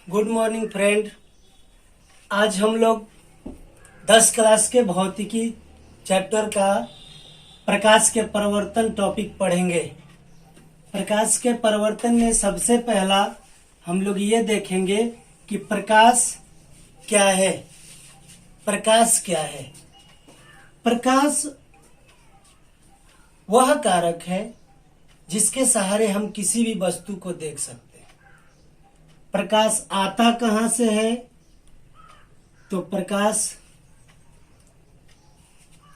Good morning friend. आज हम लोग 10 क्लास के भौतिकी चैप्टर का प्रकाश के परिवर्तन टॉपिक पढ़ेंगे। प्रकाश के परिवर्तन में सबसे पहला हम लोग ये देखेंगे कि प्रकाश क्या है। प्रकाश क्या है? प्रकाश वह कारक है जिसके सहारे हम किसी भी वस्तु को देख सकते हैं। प्रकाश आता कहां से है? तो प्रकाश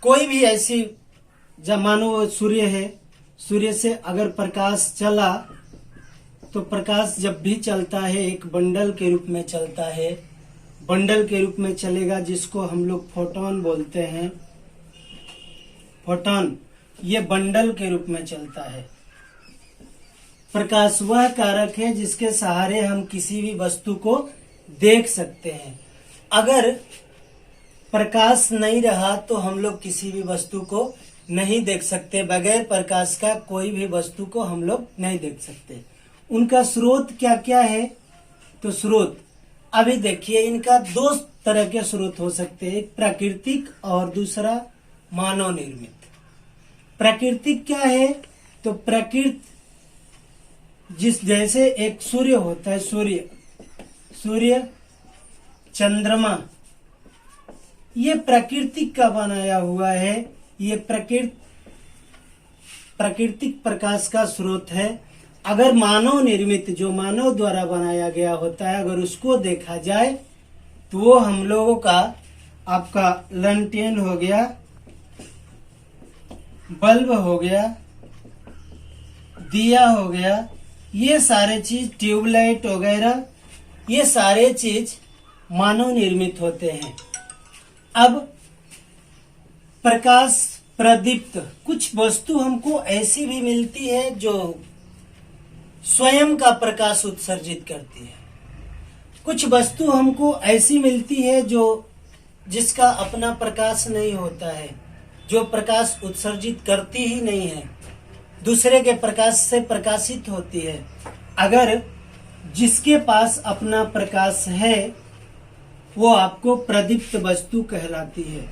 कोई भी ऐसी, जब मानो सूर्य है, सूर्य से अगर प्रकाश चला तो प्रकाश जब भी चलता है एक बंडल के रूप में चलता है। बंडल के रूप में चलेगा जिसको हम लोग फोटोन बोलते हैं। फोटोन ये बंडल के रूप में चलता है। प्रकाश वह कारक है जिसके सहारे हम किसी भी वस्तु को देख सकते हैं। अगर प्रकाश नहीं रहा तो हम लोग किसी भी वस्तु को नहीं देख सकते। बगैर प्रकाश का कोई भी वस्तु को हम लोग नहीं देख सकते। उनका स्रोत क्या क्या है? तो स्रोत अभी देखिए, इनका दो तरह के स्रोत हो सकते हैं, एक प्राकृतिक और दूसरा मानव निर्मित। प्राकृतिक क्या है? तो प्रकृति जैसे एक सूर्य होता है, सूर्य चंद्रमा, ये प्राकृतिक का बनाया हुआ है। ये प्राकृतिक प्रकाश का स्रोत है। अगर मानव निर्मित, जो मानव द्वारा बनाया गया होता है, अगर उसको देखा जाए तो वो हम लोगों का आपका लैंटेन हो गया, बल्ब हो गया, दिया हो गया, ये सारे चीज, ट्यूबलाइट वगैरह, ये सारे चीज मानव निर्मित होते हैं। अब प्रकाश प्रदीप्त, कुछ वस्तु हमको ऐसी भी मिलती है जो स्वयं का प्रकाश उत्सर्जित करती है। कुछ वस्तु हमको ऐसी मिलती है जो जिसका अपना प्रकाश नहीं होता है, जो प्रकाश उत्सर्जित करती ही नहीं है, दूसरे के प्रकाश से प्रकाशित होती है। अगर जिसके पास अपना प्रकाश है वो आपको प्रदीप्त वस्तु कहलाती है।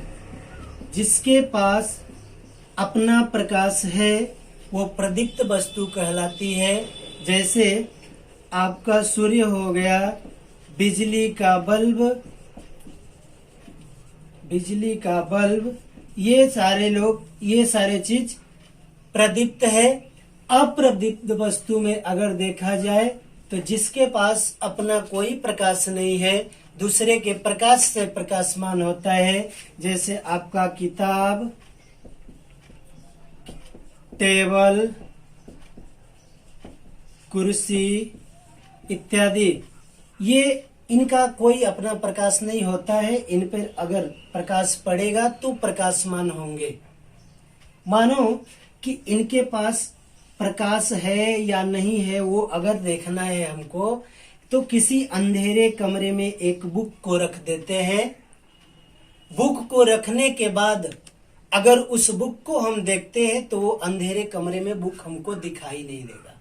जिसके पास अपना प्रकाश है वो प्रदीप्त वस्तु कहलाती है। जैसे आपका सूर्य हो गया, बिजली का बल्ब, ये सारे चीज प्रदीप्त है। अप्रदीप्त वस्तु में अगर देखा जाए तो जिसके पास अपना कोई प्रकाश नहीं है, दूसरे के प्रकाश से प्रकाशमान होता है, जैसे आपका किताब, टेबल, कुर्सी इत्यादि, ये इनका कोई अपना प्रकाश नहीं होता है। इन पर अगर प्रकाश पड़ेगा तो प्रकाशमान होंगे। मानो कि इनके पास प्रकाश है या नहीं है वो अगर देखना है हमको, तो किसी अंधेरे कमरे में एक बुक को रख देते हैं। बुक को रखने के बाद अगर उस बुक को हम देखते हैं तो वो अंधेरे कमरे में बुक हमको दिखाई नहीं देगा,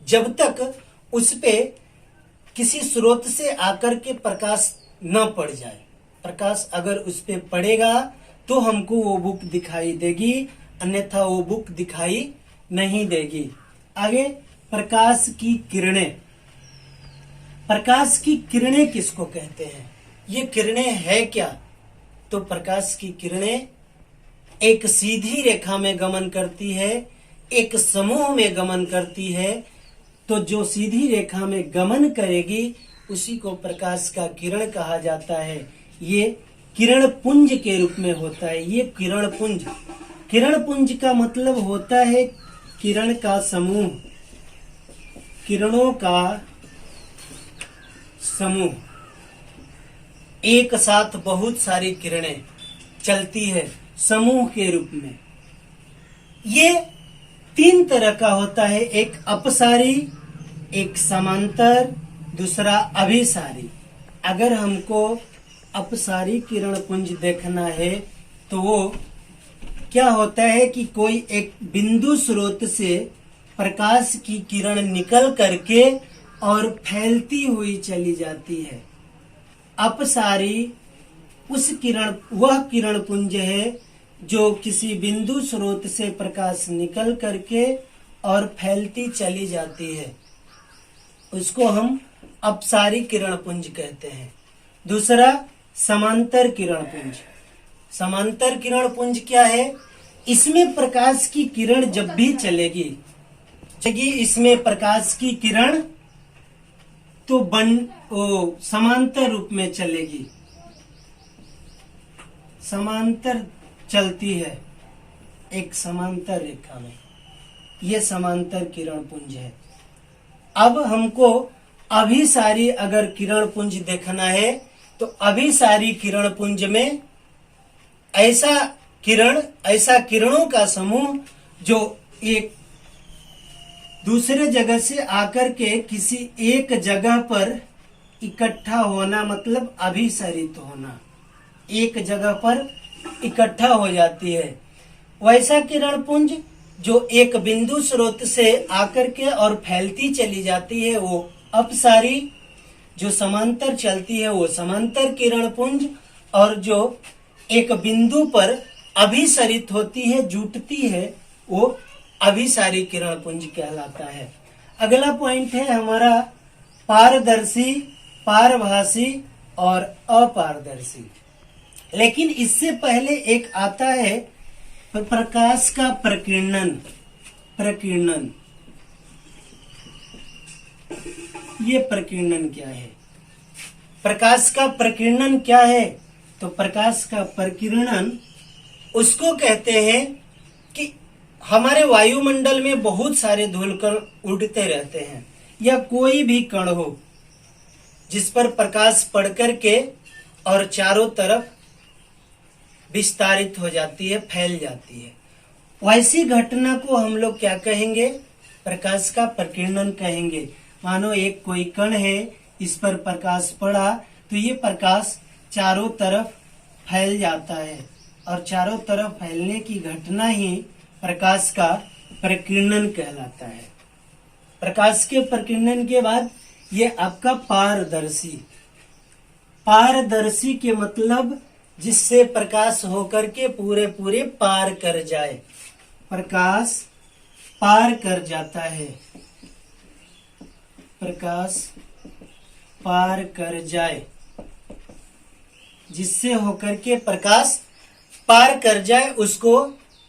जब तक उस पे किसी स्रोत से आकर के प्रकाश न पड़ जाए। प्रकाश अगर उस पे पड़ेगा तो हमको वो बुक दिखाई देगी, अन्यथा वो बुक दिखाई नहीं देगी। आगे प्रकाश की किरणें। प्रकाश की किरणें किसको कहते हैं? ये किरणें है क्या? तो प्रकाश की किरणें एक सीधी रेखा में गमन करती है, एक समूह में गमन करती है। तो जो सीधी रेखा में गमन करेगी उसी को प्रकाश का किरण कहा जाता है। ये किरण पुंज के रूप में होता है। ये किरण पुंज का मतलब होता है किरण का समूह, किरणों का समूह। एक साथ बहुत सारी किरणें चलती है समूह के रूप में। ये 3 तरह का होता है, एक अपसारी, एक समांतर, दूसरा अभिसारी। अगर हमको अपसारी किरण पुंज देखना है तो वो क्या होता है कि कोई एक बिंदु स्रोत से प्रकाश की किरण निकल करके और फैलती हुई चली जाती है। अपसारी वह किरण पुंज है जो किसी बिंदु स्रोत से प्रकाश निकल करके और फैलती चली जाती है, उसको हम अपसारी किरण पुंज कहते हैं। दूसरा, समांतर किरण पुंज। समांतर किरण पुंज क्या है? इसमें प्रकाश की किरण जब भी चलेगी, इसमें प्रकाश की किरण तो समांतर रूप में चलेगी, समांतर चलती है एक समांतर रेखा में। यह समांतर किरण पुंज है। अब हमको अभिसारी अगर किरण पुंज देखना है तो अभिसारी किरण पुंज में ऐसा किरणों का समूह जो एक दूसरे जगह से आकर के किसी एक जगह पर इकट्ठा होना, मतलब अभिसरित होना, एक जगह पर इकट्ठा हो जाती है। वैसा किरण पुंज जो एक बिंदु स्रोत से आकर के और फैलती चली जाती है वो अपसारी, जो समांतर चलती है वो समांतर किरण पुंज, और जो एक बिंदु पर अभिसरित होती है, जुटती है, वो अभिसारी किरण पुंज कहलाता है। अगला पॉइंट है हमारा पारदर्शी, पारभासी और अपारदर्शी। लेकिन इससे पहले एक आता है प्रकाश का प्रकीर्णन। प्रकीर्णन, ये प्रकीर्णन क्या है? प्रकाश का प्रकीर्णन क्या है? तो प्रकाश का प्रकीर्णन उसको कहते हैं कि हमारे वायुमंडल में बहुत सारे धूलकण उड़ते रहते हैं, या कोई भी कण हो जिस पर प्रकाश पड़ करके और चारों तरफ विस्तारित हो जाती है, फैल जाती है, वैसी घटना को हम लोग क्या कहेंगे? प्रकाश का प्रकीर्णन कहेंगे। मानो एक कोई कण है, इस पर प्रकाश पड़ा तो ये प्रकाश चारों तरफ फैल जाता है, और चारों तरफ फैलने की घटना ही प्रकाश का प्रकीर्णन कहलाता है। प्रकाश के प्रकीर्णन के बाद ये आपका पारदर्शी। पारदर्शी के मतलब जिससे प्रकाश होकर के पूरे पूरे पार कर जाए, प्रकाश पार कर जाता है, प्रकाश पार कर जाए, जिससे होकर के प्रकाश पार कर जाए उसको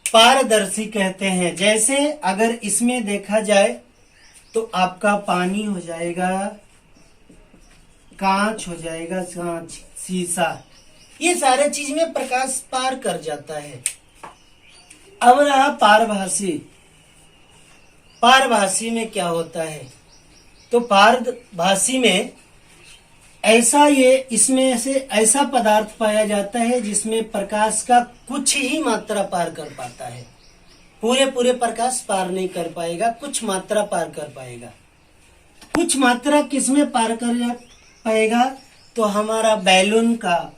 पारदर्शी कहते हैं। जैसे अगर इसमें देखा जाए तो आपका पानी हो जाएगा, कांच हो जाएगा, कांच, शीशा, ये सारे चीज में प्रकाश पार कर जाता है। अब रहा पारभासी। पारभासी में क्या होता है? तो पारभासी में इसमें से ऐसा पदार्थ पाया जाता है जिसमें प्रकाश का कुछ ही मात्रा पार कर पाता है। पूरे पूरे प्रकाश पार नहीं कर पाएगा, कुछ मात्रा पार कर पाएगा। कुछ मात्रा किसमें पार कर पाएगा? तो हमारा बैलून का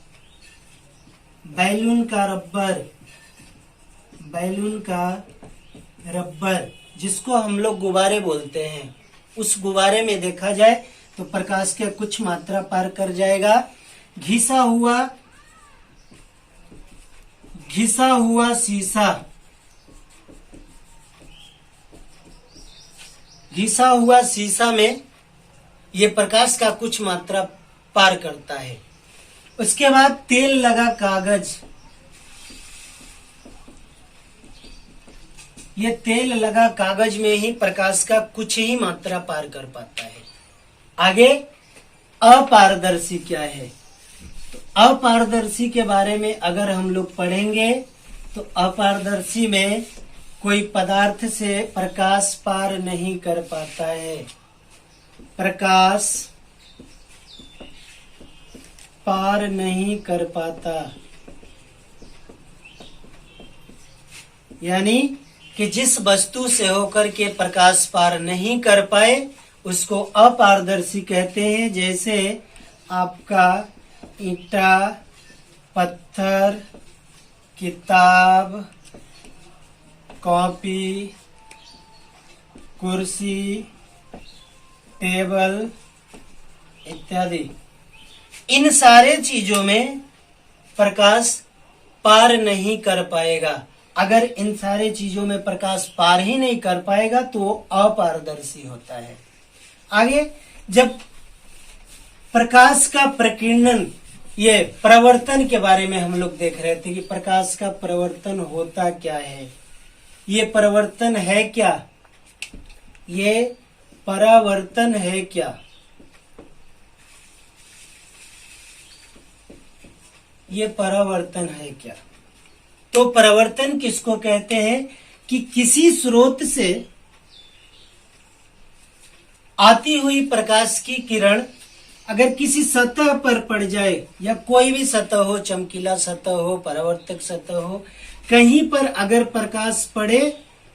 रबर, जिसको हम लोग गुब्बारे बोलते हैं, उस गुब्बारे में देखा जाए तो प्रकाश के कुछ मात्रा पार कर जाएगा। घिसा हुआ शीशा, घिसा हुआ शीशा में ये प्रकाश का कुछ मात्रा पार करता है। उसके बाद तेल लगा कागज, ये तेल लगा कागज में ही प्रकाश का कुछ ही मात्रा पार कर पाता है। आगे अपारदर्शी क्या है? तो अपारदर्शी के बारे में अगर हम लोग पढ़ेंगे तो अपारदर्शी में कोई पदार्थ से प्रकाश पार नहीं कर पाता है, प्रकाश पार नहीं कर पाता, यानी कि जिस वस्तु से होकर के प्रकाश पार नहीं कर पाए उसको अपारदर्शी कहते हैं। जैसे आपका ईंटा, पत्थर, किताब, कॉपी, कुर्सी, टेबल इत्यादि, इन सारे चीजों में प्रकाश पार नहीं कर पाएगा। अगर इन सारे चीजों में प्रकाश पार ही नहीं कर पाएगा तो वो अपारदर्शी होता है। आगे जब प्रकाश का प्रकीर्णन, ये प्रवर्तन के बारे में हम लोग देख रहे थे कि प्रकाश का प्रवर्तन होता क्या है, ये परिवर्तन है क्या, ये परावर्तन है क्या, ये परावर्तन है क्या। तो परावर्तन किसको कहते हैं कि किसी स्रोत से आती हुई प्रकाश की किरण अगर किसी सतह पर पड़ जाए, या कोई भी सतह हो, चमकीला सतह हो, परावर्तक सतह हो, कहीं पर अगर प्रकाश पड़े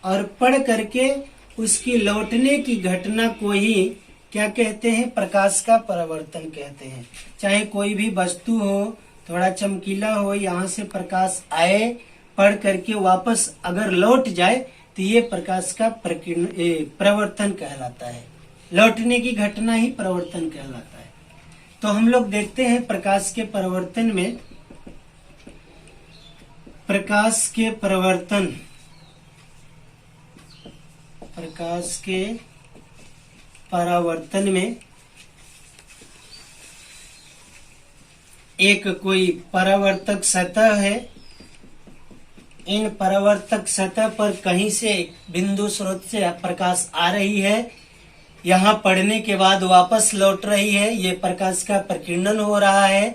और पड़ करके उसकी लौटने की घटना को ही क्या कहते हैं, प्रकाश का परावर्तन कहते हैं। चाहे कोई भी वस्तु हो, थोड़ा चमकीला हो, यहाँ से प्रकाश आए, पढ़ करके वापस अगर लौट जाए तो ये प्रकाश का प्रवर्तन कहलाता है। लौटने की घटना ही प्रवर्तन कहलाता है। तो हम लोग देखते हैं प्रकाश के परिवर्तन में, प्रकाश के परिवर्तन, प्रकाश के परावर्तन में एक कोई परावर्तक सतह है, इन परावर्तक सतह पर कहीं से बिंदु स्रोत से प्रकाश आ रही है, यहाँ पड़ने के बाद वापस लौट रही है, ये प्रकाश का प्रकीर्णन हो रहा है।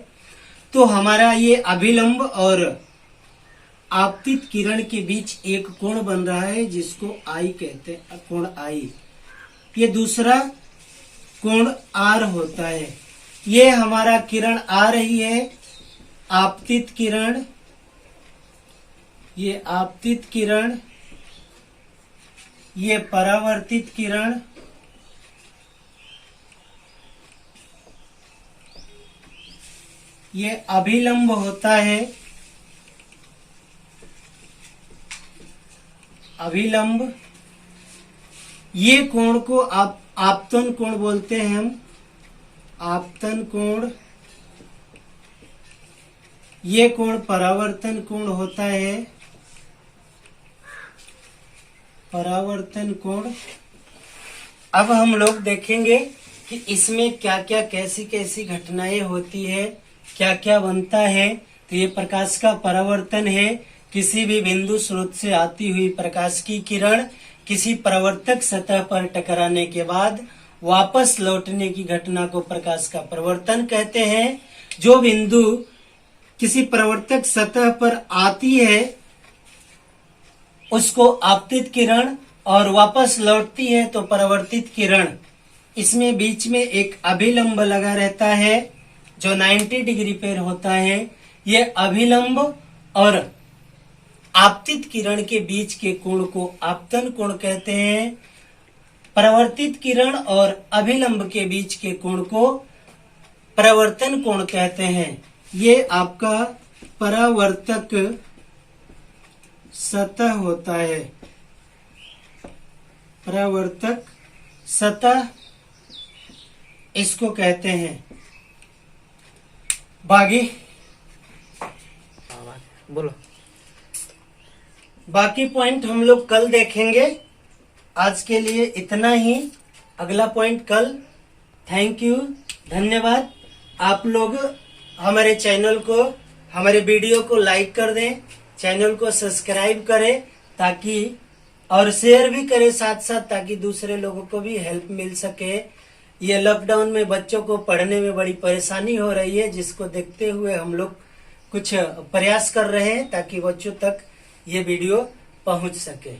तो हमारा ये अभिलंब और आपतित किरण के बीच एक कोण बन रहा है जिसको आई कहते हैं, कोण आई। ये दूसरा कोण आर होता है। ये हमारा किरण आ रही है, आपतित किरण, ये आपतित किरण, ये परावर्तित किरण, ये अभिलंब होता है, अभिलंब। ये कोण को आपतन कोण बोलते हैं हम, आपतन कोण। ये कोण परावर्तन कोण होता है, परावर्तन कोण। अब हम लोग देखेंगे कि इसमें क्या क्या, कैसी कैसी घटनाएं होती है, क्या क्या बनता है। तो ये प्रकाश का परावर्तन है। किसी भी बिंदु स्रोत से आती हुई प्रकाश की किरण किसी परावर्तक सतह पर टकराने के बाद वापस लौटने की घटना को प्रकाश का परावर्तन कहते हैं। जो बिंदु किसी परावर्तक सतह पर आती है उसको आपतित किरण और वापस लौटती है तो परावर्तित किरण। इसमें बीच में एक अभिलंब लगा रहता है जो 90 डिग्री पर होता है। ये अभिलंब और आपतित किरण के बीच के कोण को आपतन कोण कहते हैं। परावर्तित किरण और अभिलंब के बीच के कोण को परावर्तन कोण कहते हैं। ये आपका परावर्तक सतह होता है, परावर्तक सतह इसको कहते हैं। बाकी बोलो, बाकी पॉइंट हम लोग कल देखेंगे। आज के लिए इतना ही, अगला पॉइंट कल। थैंक यू, धन्यवाद। आप लोग हमारे चैनल को, हमारे वीडियो को लाइक कर दें, चैनल को सब्सक्राइब करें ताकि, और शेयर भी करें साथ साथ, ताकि दूसरे लोगों को भी हेल्प मिल सके। ये लॉकडाउन में बच्चों को पढ़ने में बड़ी परेशानी हो रही है, जिसको देखते हुए हम लोग कुछ प्रयास कर रहे हैं ताकि बच्चों तक ये वीडियो पहुंच सके।